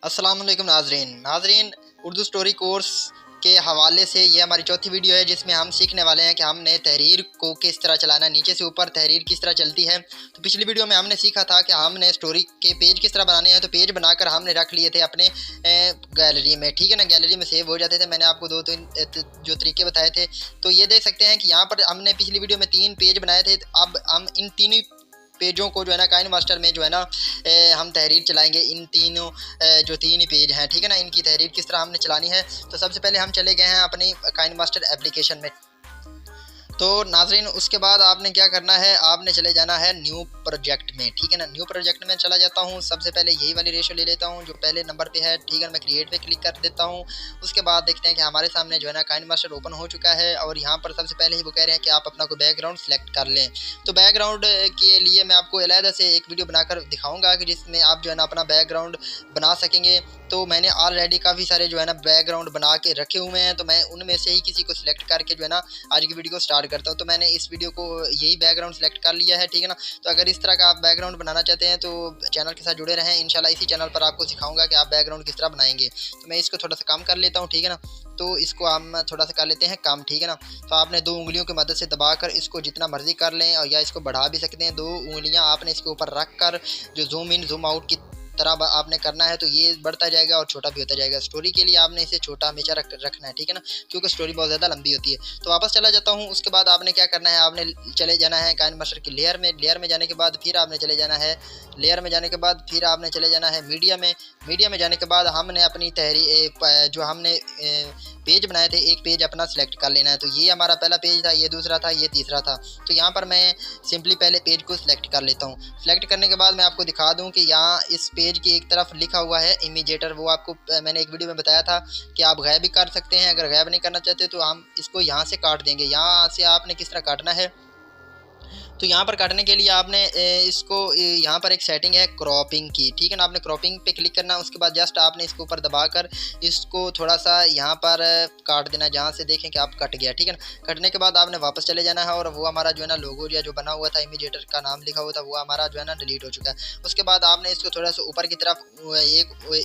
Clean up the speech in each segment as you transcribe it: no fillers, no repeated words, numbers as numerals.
अस्सलाम वालेकुम नाजरीन उर्दू स्टोरी कोर्स के हवाले से ये हमारी चौथी वीडियो है जिसमें हम सीखने वाले हैं कि हमने तहरीर को किस तरह चलाना है, नीचे से ऊपर तहरीर किस तरह चलती है। तो पिछली वीडियो में हमने सीखा था कि हमने स्टोरी के पेज किस तरह बनाने हैं। तो पेज बनाकर हमने रख लिए थे अपने गैलरी में, ठीक है ना। गैलरी में सेव हो जाते थे। मैंने आपको दो तीन जो तरीके बताए थे। तो ये देख सकते हैं कि यहाँ पर हमने पिछली वीडियो में 3 पेज बनाए थे। अब हम इन तीनों पेजों को जो है ना काइन मास्टर में जो है ना हम तहरीर चलाएंगे। इन तीनों जो 3 ही पेज हैं, ठीक है ना, इनकी तहरीर किस तरह हमने चलानी है। तो सबसे पहले हम चले गए हैं अपनी काइन मास्टर एप्लीकेशन में। तो नाजरीन उसके बाद आपने क्या करना है, आपने चले जाना है न्यू प्रोजेक्ट में, ठीक है ना। न्यू प्रोजेक्ट में चला जाता हूँ। सबसे पहले यही वाली रेशो ले लेता हूँ जो पहले नंबर पे है, ठीक है। मैं क्रिएट पे क्लिक कर देता हूँ। उसके बाद देखते हैं कि हमारे सामने जो है ना काइन मास्टर ओपन हो चुका है और यहाँ पर सबसे पहले ही वो कह रहे हैं कि आप अपना कोई बैकग्राउंड सेलेक्ट कर लें। तो बैकग्राउंड के लिए मैं आपको अलहदा से एक वीडियो बनाकर दिखाऊंगा कि जिसमें आप जो है ना अपना बैकग्राउंड बना सकेंगे। तो मैंने ऑलरेडी काफ़ी सारे जो है ना बैकग्राउंड बना के रखे हुए हैं। तो मैं उनमें से ही किसी को सिलेक्ट करके जो है ना आज की वीडियो को स्टार्ट करता हूँ। तो मैंने इस वीडियो को यही बैकग्राउंड सेलेक्ट कर लिया है, ठीक है ना। तो अगर इस तरह का आप बैकग्राउंड बनाना चाहते हैं तो चैनल के साथ जुड़े रहें। इंशाल्लाह इसी चैनल पर आपको सिखाऊंगा कि आप बैकग्राउंड किस तरह बनाएंगे। तो मैं इसको थोड़ा सा कम कर लेता हूँ, ठीक है ना। तो इसको हम थोड़ा सा कर लेते हैं कम, ठीक है ना। तो आपने 2 उंगलियों की मदद से दबाकर इसको जितना मर्जी कर लें और या इसको बढ़ा भी सकते हैं। 2 उंगलियां आपने इसके ऊपर रख कर जो जूम इन जूम आउट की तरह आपने करना है। तो ये बढ़ता जाएगा और छोटा भी होता जाएगा। स्टोरी के लिए आपने इसे छोटा हमेशा रखना है, ठीक है ना, क्योंकि स्टोरी बहुत ज़्यादा लंबी होती है। तो वापस चला जाता हूँ। उसके बाद आपने क्या करना है, आपने चले जाना है काइन मास्टर की लेयर में। लेयर में जाने के बाद फिर आपने चले जाना है लेयर में जाने के बाद फिर आपने चले जाना है मीडिया में। मीडिया में जाने के बाद हमने अपनी तहरीर जो हमने पेज बनाए थे, एक पेज अपना सिलेक्ट कर लेना है। तो ये हमारा पहला पेज था, ये दूसरा था, ये तीसरा था। तो यहाँ पर मैं सिंपली पहले पेज को सिलेक्ट कर लेता हूँ। सिलेक्ट करने के बाद मैं आपको दिखा दूँ कि यहाँ इस पेज की एक तरफ लिखा हुआ है इमेजेटर। वो आपको मैंने एक वीडियो में बताया था कि आप गायब भी कर सकते हैं। अगर गायब नहीं करना चाहते तो हम इसको यहाँ से काट देंगे। यहाँ से आपने किस तरह काटना है, तो यहाँ पर काटने के लिए आपने इसको यहाँ पर एक सेटिंग है क्रॉपिंग की, ठीक है ना। आपने क्रॉपिंग पे क्लिक करना है। उसके बाद जस्ट आपने इसके ऊपर दबाकर इसको थोड़ा सा यहाँ पर काट देना, जहाँ से देखें कि आप कट गया, ठीक है ना। कटने के बाद आपने वापस चले जाना है और वो हमारा जो है ना लोगो या जो बना हुआ था इमेजेटर का नाम लिखा हुआ था वो हमारा जो है ना डिलीट हो चुका है। उसके बाद आपने इसको थोड़ा सा ऊपर की तरफ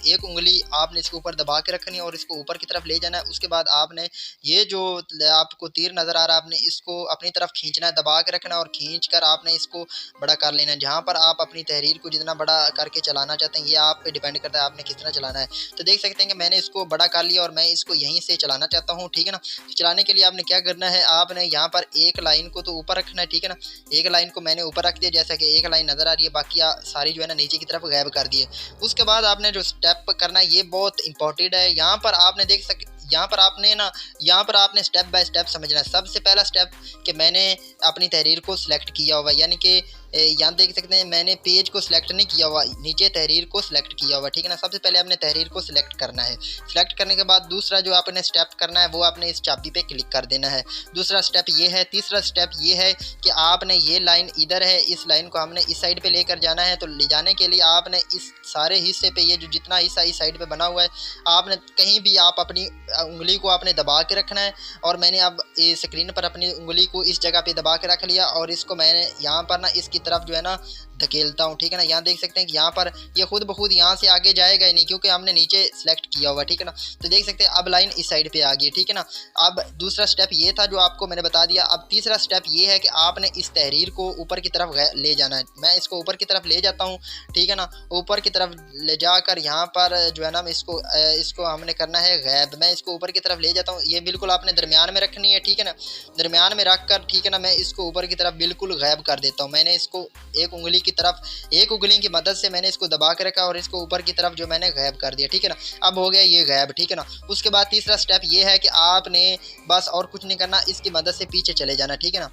एक उंगली आपने इसके ऊपर दबा के रखनी है और इसको ऊपर की तरफ ले जाना है। उसके बाद आपने ये जो आपको तीर नज़र आ रहा है, आपने इसको अपनी तरफ खींचना है, दबा के रखना है और खींच कर आपने इसको बड़ा कर लेना है। जहाँ पर आप अपनी तहरीर को जितना बड़ा करके चलाना चाहते हैं ये आप पे डिपेंड करता है आपने किस तरह चलाना है। तो देख सकते हैं कि मैंने इसको बड़ा कर लिया और मैं इसको यहीं से चलाना चाहता हूँ, ठीक है ना। तो चलाने के लिए आपने क्या करना है, आपने यहाँ पर एक लाइन को तो ऊपर रखना है, ठीक है ना। एक लाइन को मैंने ऊपर रख दिया, जैसा कि एक लाइन नज़र आ रही है, बाकी सारी जो है ना नीचे की तरफ गायब कर दिए। उसके बाद आपने जो स्टेप करना है ये बहुत इंपॉर्टेंट है। यहाँ पर आपने देख सकते यहाँ पर आपने स्टेप बाय स्टेप समझना है। सबसे पहला स्टेप कि मैंने अपनी तहरीर को सिलेक्ट किया हुआ, यानी कि यहाँ देख सकते हैं मैंने पेज को सिलेक्ट नहीं किया हुआ, नीचे तहरीर को सिलेक्ट किया हुआ, ठीक है ना। सबसे पहले आपने तहरीर को सिलेक्ट करना है। सिलेक्ट करने के बाद दूसरा जो आपने स्टेप करना है वो आपने इस चाबी पे क्लिक कर देना है। दूसरा स्टेप ये है। तीसरा स्टेप ये है कि आपने ये लाइन इधर है, इस लाइन को हमने इस साइड पे लेकर जाना है। तो ले जाने के लिए आपने इस सारे हिस्से पे, ये जो जितना हिस्सा इस साइड पे बना हुआ है, आपने कहीं भी आप अपनी उंगली को आपने दबा के रखना है। और मैंने अब स्क्रीन पर अपनी उंगली को इस जगह पे दबा के रख लिया और इसको मैंने यहाँ पर ना इसकी तरफ जो है ना धकेलता हूँ, ठीक है ना। यहाँ देख सकते हैं कि यहाँ पर ये खुद ब खुद यहाँ से आगे जाएगा ही नहीं क्योंकि हमने नीचे सेलेक्ट किया हुआ, ठीक है ना। तो देख सकते हैं अब लाइन इस साइड पे आ गई, ठीक है ना। अब दूसरा स्टेप ये था जो आपको मैंने बता दिया। अब तीसरा स्टेप ये है कि आपने इस तहरीर को ऊपर की तरफ ले जाना है। मैं इसको ऊपर की तरफ ले जाता हूँ, ठीक है ना। ऊपर की तरफ ले जाकर यहाँ पर जो है ना इसको हमने करना है गायब। मैं इसको ऊपर की तरफ ले जाता हूँ। ये बिल्कुल आपने दरमियान में रखनी है, ठीक है ना। दरमियान में रख कर, ठीक है ना, मैं इसको ऊपर की तरफ बिल्कुल गायब कर देता हूँ। मैंने इसको एक उंगली की मदद से मैंने इसको दबा के रखा और इसको ऊपर की तरफ जो मैंने गायब कर दिया, ठीक है ना। अब हो गया ये गायब, ठीक है ना। उसके बाद तीसरा स्टेप ये है कि आपने बस और कुछ नहीं करना, इसकी मदद से पीछे चले जाना, ठीक है ना।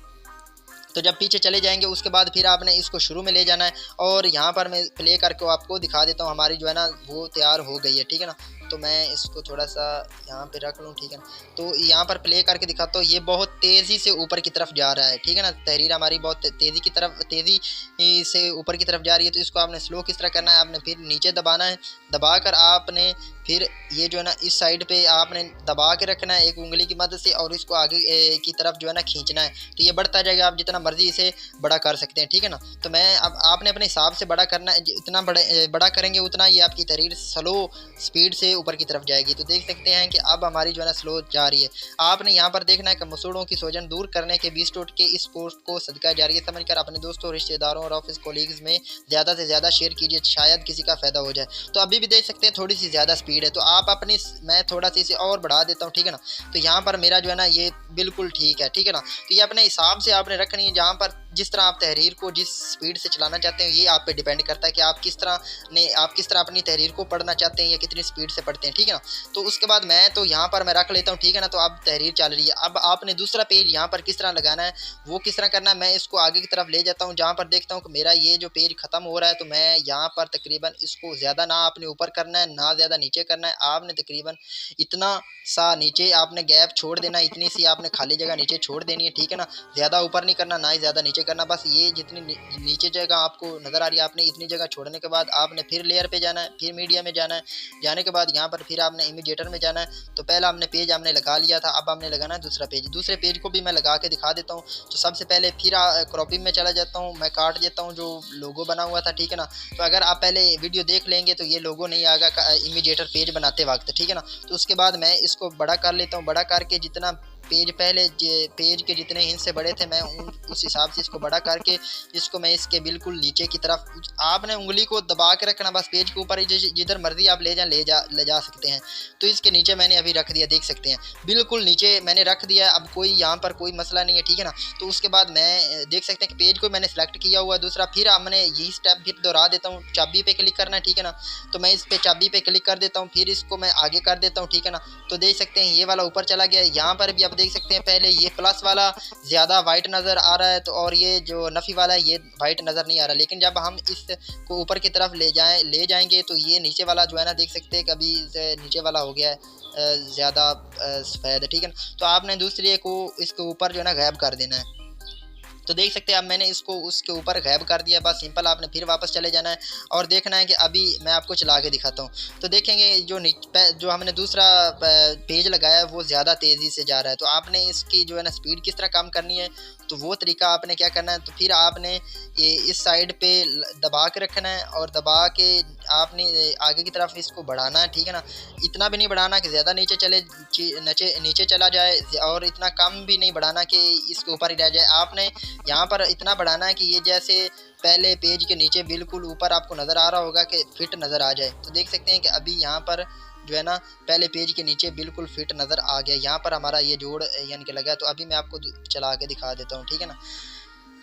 तो जब पीछे चले जाएंगे उसके बाद फिर आपने इसको शुरू में ले जाना है और यहाँ पर मैं प्ले करके आपको दिखा देता हूँ। हमारी जो है ना वो तैयार हो गई है, ठीक है ना। तो मैं इसको थोड़ा सा यहाँ पे रख लूँ, ठीक है ना। तो यहाँ पर प्ले करके दिखाता हूँ, ये बहुत तेज़ी से ऊपर की तरफ जा रहा है, ठीक है ना। तहरीर हमारी बहुत तेज़ी से ऊपर की तरफ जा रही है। तो इसको आपने स्लो किस तरह करना है, आपने फिर नीचे दबाना है, दबा कर आपने फिर ये जो है ना इस साइड पे आपने दबा के रखना है एक उंगली की मदद से, और इसको आगे की तरफ जो है ना खींचना है। तो ये बढ़ता जाएगा, आप जितना मर्जी इसे बड़ा कर सकते हैं, ठीक है ना। तो मैं अब आपने अपने हिसाब से बड़ा करना है, जितना बड़ा करेंगे उतना ये आपकी तहरीर स्लो स्पीड से ऊपर की तरफ जाएगी। तो देख सकते हैं कि अब हमारी जो है ना स्लो जा रही है। आपने यहाँ पर देखना है कि मसूड़ों की सोजन दूर करने के 20 टोटके इस पोस्ट को सदका जारी समझकर अपने दोस्तों, रिश्तेदारों और ऑफिस कोलीग्स में ज़्यादा से ज़्यादा शेयर कीजिए, शायद किसी का फ़ायदा हो जाए। तो अभी भी देख सकते हैं थोड़ी सी ज़्यादा स्पीड है, तो आप अपनी मैं थोड़ा सा इसे और बढ़ा देता हूँ, ठीक है ना। तो यहाँ पर मेरा जो है ना ये बिल्कुल ठीक है, ठीक है ना। तो ये अपने हिसाब से आपने रखनी है, जहाँ पर जिस तरह आप तहरीर को जिस स्पीड से चलाना चाहते हैं ये आप पे डिपेंड करता है कि आप किस तरह अपनी तहरीर को पढ़ना चाहते हैं या कितनी स्पीड से पढ़ते हैं, ठीक है ना। तो उसके बाद मैं तो यहाँ पर मैं रख लेता हूँ, ठीक है ना। तो अब तहरीर चल रही है, अब आपने दूसरा पेज यहाँ पर किस तरह लगाना है, वो किस तरह करना है, मैं इसको आगे की तरफ ले जाता हूँ। जहाँ पर देखता हूँ कि मेरा ये जो पेज खत्म हो रहा है, तो मैं यहाँ पर तकरीबन इसको ज़्यादा ना आपने ऊपर करना है ना ज़्यादा नीचे करना है, आपने तकरीबन इतना सा नीचे आपने गैप छोड़ देना, इतनी सी आपने खाली जगह नीचे छोड़ देनी है, ठीक है ना। ज़्यादा ऊपर नहीं करना ना ही ज़्यादा नीचे करना, बस ये जितनी नीचे जगह आपको नज़र आ रही है आपने इतनी जगह छोड़ने के बाद आपने फिर लेयर पे जाना है, फिर मीडिया में जाना है, जाने के बाद यहाँ पर फिर आपने इमिडिएटर में जाना है। तो पहला हमने पेज हमने लगा लिया था, अब हमने लगाना है दूसरा पेज। दूसरे पेज को भी मैं लगा के दिखा देता हूँ। तो सबसे पहले फिर क्रॉपिंग में चला जाता हूँ, मैं काट देता हूँ जो लोगो बना हुआ था, ठीक है ना। तो अगर आप पहले वीडियो देख लेंगे तो ये लोगो नहीं आएगा इमिडिएटर पेज बनाते वक्त, ठीक है ना। तो उसके बाद मैं इसको बड़ा कर लेता हूँ, बड़ा करके जितना पेज पहले पेज के जितने हिस्से से बड़े थे मैं उस हिसाब से इसको बड़ा करके इसको मैं इसके बिल्कुल नीचे की तरफ आपने उंगली को दबा के रखना, बस पेज के ऊपर जिधर मर्जी आप ले जा सकते हैं। तो इसके नीचे मैंने अभी रख दिया, देख सकते हैं बिल्कुल नीचे मैंने रख दिया। अब कोई यहाँ पर कोई मसला नहीं है, ठीक है ना। तो उसके बाद मैं देख सकते हैं कि पेज को मैंने सेलेक्ट किया हुआ दूसरा, फिर हमने यही स्टेप फिर दोहरा देता हूँ, चाबी पे क्लिक करना है, ठीक है ना। तो मैं इस पे चाबी पे क्लिक कर देता हूँ, फिर इसको मैं आगे कर देता हूँ, ठीक है ना। तो देख सकते हैं ये वाला ऊपर चला गया। यहाँ पर भी आप देख सकते हैं पहले ये प्लस वाला ज़्यादा वाइट नज़र आ रहा है, तो और ये जो नफ़ी वाला है ये वाइट नज़र नहीं आ रहा। लेकिन जब हम इसको ऊपर की तरफ ले जाएंगे तो ये नीचे वाला जो है ना देख सकते हैं कभी नीचे वाला हो गया है ज़्यादा सफ़ेद, ठीक है ना। तो आपने दूसरे को इसके ऊपर जो है ना गायब कर देना है। तो देख सकते हैं अब मैंने इसको उसके ऊपर गायब कर दिया, बस सिंपल आपने फिर वापस चले जाना है और देखना है कि अभी मैं आपको चला के दिखाता हूँ। तो देखेंगे जो हमने दूसरा पेज लगाया है वो ज़्यादा तेज़ी से जा रहा है। तो आपने इसकी जो है ना स्पीड किस तरह कम करनी है, तो वो तरीका आपने क्या करना है, तो फिर आपने ये इस साइड पे दबा के रखना है और दबा के आपने आगे की तरफ इसको बढ़ाना है, ठीक है ना। इतना भी नहीं बढ़ाना कि ज़्यादा नीचे चला जाए और इतना कम भी नहीं बढ़ाना कि इसके ऊपर ही रह जाए। आपने यहाँ पर इतना बढ़ाना है कि ये जैसे पहले पेज के नीचे बिल्कुल ऊपर आपको नज़र आ रहा होगा कि फिट नज़र आ जाए। तो देख सकते हैं कि अभी यहाँ पर जो है ना पहले पेज के नीचे बिल्कुल फिट नज़र आ गया, यहाँ पर हमारा ये जोड़ यानी कि लगा। तो अभी मैं आपको चला के दिखा देता हूँ, ठीक है ना।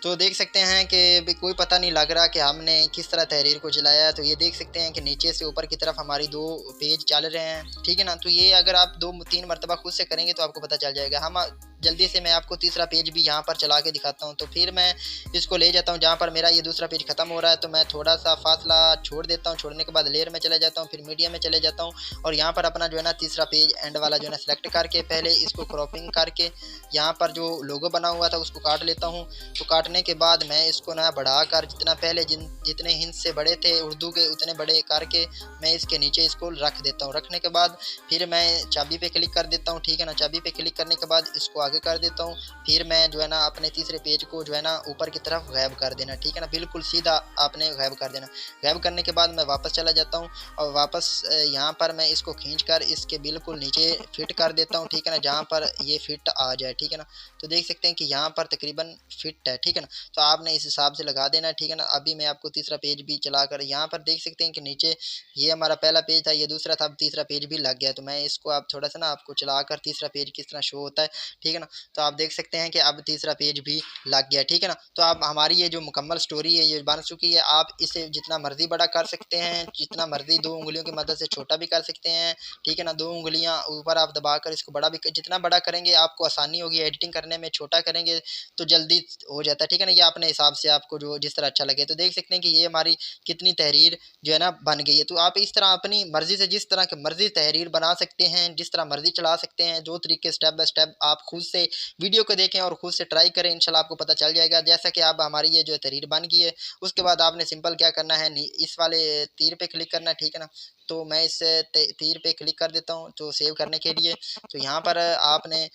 तो देख सकते हैं कि कोई पता नहीं लग रहा कि हमने किस तरह तहरीर को चलाया है। तो ये देख सकते हैं कि नीचे से ऊपर की तरफ हमारी 2 पेज चल रहे हैं, ठीक है ना। तो ये अगर आप 2-3 मरतबा खुद से करेंगे तो आपको पता चल जाएगा। हम जल्दी से मैं आपको तीसरा पेज भी यहाँ पर चला के दिखाता हूँ। तो फिर मैं इसको ले जाता हूँ जहाँ पर मेरा ये दूसरा पेज ख़त्म हो रहा है, तो मैं थोड़ा सा फासला छोड़ देता हूँ। छोड़ने के बाद लेयर में चले जाता हूँ, फिर मीडिया में चले जाता हूँ और यहाँ पर अपना जो है ना तीसरा पेज एंड वाला जो है ना सेलेक्ट करके पहले इसको क्रॉपिंग करके यहाँ पर जो लोगो बना हुआ था उसको काट लेता हूँ। तो काटने के बाद मैं इसको ना बढ़ाकर जितना पहले जितने हिंस से बड़े थे उर्दू के उतने बड़े करके मैं इसके नीचे इसको रख देता हूँ। रखने के बाद फिर मैं चाबी पे क्लिक कर देता हूँ, ठीक है ना। चाबी पे क्लिक करने के बाद इसको आगे कर देता हूँ, फिर मैं जो है ना अपने तीसरे पेज को जो है ना ऊपर की तरफ गायब कर देना, ठीक है ना। बिल्कुल सीधा आपने गायब कर देना। गायब करने के बाद मैं वापस चला जाता हूँ और वापस यहाँ पर मैं इसको खींच कर इसके बिल्कुल नीचे फिट कर देता हूँ, ठीक है ना, जहाँ पर ये फिट आ जाए, ठीक है ना। तो देख सकते हैं कि यहाँ पर तकरीबन फिट है, ठीक है ना। तो आपने इस हिसाब से लगा देना है, ठीक है ना। अभी मैं आपको तीसरा पेज भी चला कर यहाँ पर देख सकते हैं कि नीचे ये हमारा पहला पेज था, ये दूसरा था, अब तीसरा पेज भी लग गया। तो मैं इसको आप थोड़ा सा ना आपको चला कर तीसरा पेज किस तरह शो होता है, ठीक है ना। ना। तो आप देख सकते हैं कि अब तीसरा पेज भी लग गया, ठीक है ना। तो अब हमारी ये जो मुकम्मल स्टोरी है ये बन चुकी है। आप इसे जितना मर्जी बड़ा कर सकते हैं, जितना मर्जी 2 उंगलियों की मदद से छोटा भी कर सकते हैं, ठीक है ना। 2 उंगलियां ऊपर आप दबाकर इसको बड़ा भी जितना बड़ा करेंगे आपको आसानी होगी एडिटिंग करने में, छोटा करेंगे तो जल्दी हो जाता है, ठीक है ना। ये अपने हिसाब से आपको जो जिस तरह अच्छा लगे। तो देख सकते हैं कि ये हमारी कितनी तहरीर जो है ना बन गई है। तो आप इस तरह अपनी मर्जी से जिस तरह की मर्जी तहरीर बना सकते हैं, जिस तरह मर्जी चला सकते हैं। जो तरीके स्टेप बाय स्टेप आप खुद से वीडियो को देखें और खुद से ट्राई करें, इंशाल्लाह आपको पता चल जाएगा। जैसा कि अब हमारी ये जो तहरीर बन गई है, उसके बाद आपने सिंपल क्या करना है, इस वाले तीर पे क्लिक करना है, ठीक है ना। तो मैं इस तीर पे क्लिक कर देता हूँ तो सेव करने के लिए। तो यहाँ पर आपने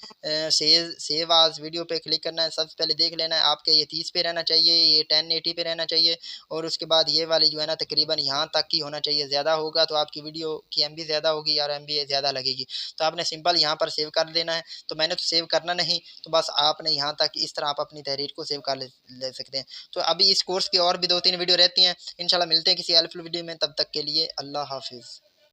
सेव आज वीडियो पे क्लिक करना है। सबसे पहले देख लेना है आपके ये 30 पे रहना चाहिए, ये 1080 पे रहना चाहिए, और उसके बाद ये वाली जो है ना तकरीबन यहाँ तक की होना चाहिए। ज़्यादा होगा तो आपकी वीडियो की एमबी ज़्यादा होगी और एमबी ज़्यादा लगेगी। तो आपने सिंपल यहाँ पर सेव कर देना है। तो मैंने तो सेव करना नहीं, तो बस आपने यहाँ तक इस तरह आप अपनी तहरीर को सेव कर ले सकते हैं। तो अभी इस कोर्स की और भी 2-3 वीडियो रहती हैं। इंशाल्लाह मिलते हैं किसी हेल्पफुल वीडियो में, तब तक के लिए अल्लाह हाफिज़।